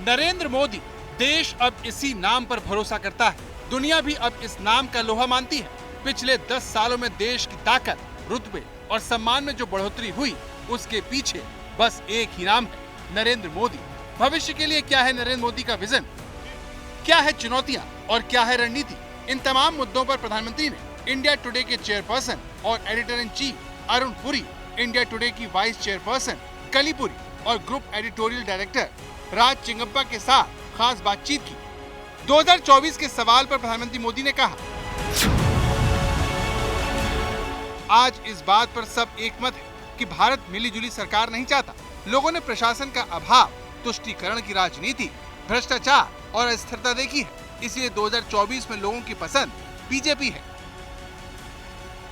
नरेंद्र मोदी, देश अब इसी नाम पर भरोसा करता है। दुनिया भी अब इस नाम का लोहा मानती है। पिछले 10 सालों में देश की ताकत, रुतबे और सम्मान में जो बढ़ोतरी हुई, उसके पीछे बस एक ही नाम है, नरेंद्र मोदी। भविष्य के लिए क्या है नरेंद्र मोदी का विजन, क्या है चुनौतियां और क्या है रणनीति, इन तमाम मुद्दों पर प्रधानमंत्री ने इंडिया टुडे के चेयरपर्सन और editor in chief Arun Puri, India today की वाइस चेयरपर्सन कली पुरी और ग्रुप एडिटोरियल डायरेक्टर राज चिंगप्पा के साथ खास बातचीत की। 2024 के सवाल पर प्रधानमंत्री मोदी ने कहा, आज इस बात पर सब एकमत है कि भारत मिलीजुली सरकार नहीं चाहता। लोगों ने प्रशासन का अभाव, तुष्टीकरण की राजनीति, भ्रष्टाचार और अस्थिरता देखी है। इसलिए 2024 में लोगों की पसंद बीजेपी है।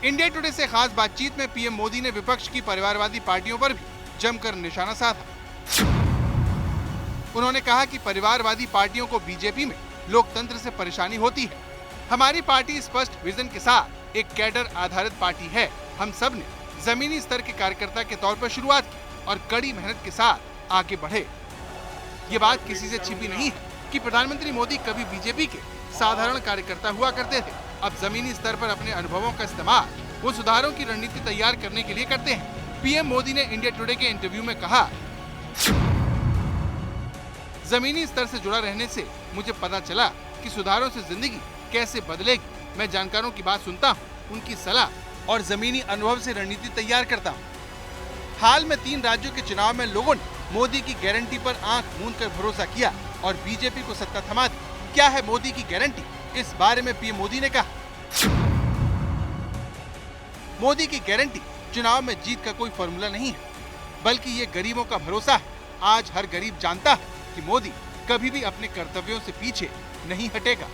इंडिया टुडे से खास बातचीत में पीएम मोदी ने विपक्ष की परिवारवादी पार्टियों पर भी जमकर निशाना साधा। उन्होंने कहा कि परिवारवादी पार्टियों को बीजेपी में लोकतंत्र से परेशानी होती है। हमारी पार्टी स्पष्ट विजन के साथ एक कैडर आधारित पार्टी है। हम सब ने जमीनी स्तर के कार्यकर्ता के तौर पर शुरुआत की और कड़ी मेहनत के साथ आगे बढ़े। ये बात किसी से छिपी नहीं है कि प्रधानमंत्री मोदी कभी बीजेपी के साधारण कार्यकर्ता हुआ करते थे। अब जमीनी स्तर पर अपने अनुभवों का इस्तेमाल वो सुधारों की रणनीति तैयार करने के लिए करते हैं। पीएम मोदी ने इंडिया टुडे के इंटरव्यू में कहा, जमीनी स्तर से जुड़ा रहने से मुझे पता चला कि सुधारों से जिंदगी कैसे बदलेगी। मैं जानकारों की बात सुनता हूँ, उनकी सलाह और जमीनी अनुभव से रणनीति तैयार करता हूँ। हाल में 3 राज्यों के चुनाव में लोगों ने मोदी की गारंटी पर आंख मूंदकर भरोसा किया और बीजेपी को सत्ता थमा दी। क्या है मोदी की गारंटी, इस बारे में पीएम मोदी ने कहा, मोदी की गारंटी चुनाव में जीत का कोई फॉर्मूला नहीं है, बल्कि ये गरीबों का भरोसा है। आज हर गरीब जानता है कि मोदी कभी भी अपने कर्तव्यों से पीछे नहीं हटेगा।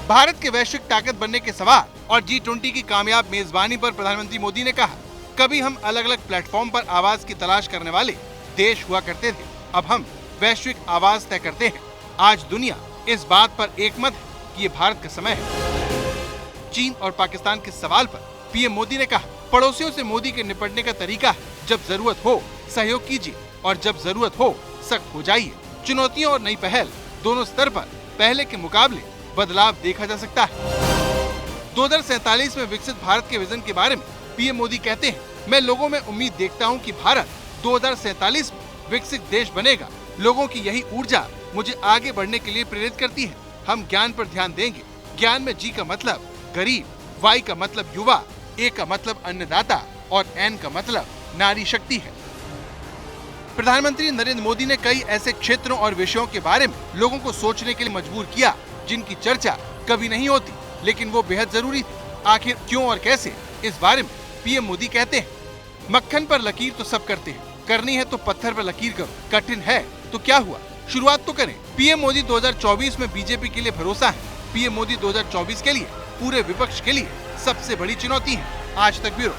भारत के वैश्विक ताकत बनने के सवाल और G20 की कामयाब मेजबानी पर प्रधानमंत्री मोदी ने कहा, कभी हम अलग अलग प्लेटफॉर्म पर आवाज की तलाश करने वाले देश हुआ करते थे, अब हम वैश्विक आवाज तय करते हैं। आज दुनिया इस बात पर एकमत है कि ये भारत का समय है। चीन और पाकिस्तान के सवाल पर पीएम मोदी ने कहा, पड़ोसियों से मोदी के निपटने का तरीका है, जब जरूरत हो सहयोग कीजिए और जब जरूरत हो सख्त हो जाइए। चुनौतियों और नई पहल दोनों स्तर पर पहले के मुकाबले बदलाव देखा जा सकता है। 2047 में विकसित भारत के विजन के बारे में पीएम मोदी कहते हैं, मैं लोगों में उम्मीद देखता हूं कि भारत 2047 में विकसित देश बनेगा। लोगों की यही ऊर्जा मुझे आगे बढ़ने के लिए प्रेरित करती है। हम ज्ञान पर ध्यान देंगे। ज्ञान में G का मतलब गरीब, Y का मतलब युवा, A का मतलब अन्नदाता और N का मतलब नारी शक्ति है। प्रधानमंत्री नरेंद्र मोदी ने कई ऐसे क्षेत्रों और विषयों के बारे में लोगों को सोचने के लिए मजबूर किया, जिनकी चर्चा कभी नहीं होती, लेकिन वो बेहद जरूरी थी। आखिर क्यों और कैसे, इस बारे में पीएम मोदी कहते हैं, मक्खन पर लकीर तो सब करते हैं, करनी है तो पत्थर पर लकीर करो। कठिन है तो क्या हुआ, शुरुआत तो करें। पीएम मोदी 2024 में बीजेपी के लिए भरोसा है। पीएम मोदी 2024 के लिए पूरे विपक्ष के लिए सबसे बड़ी चुनौती है। आज तक ब्यूरो।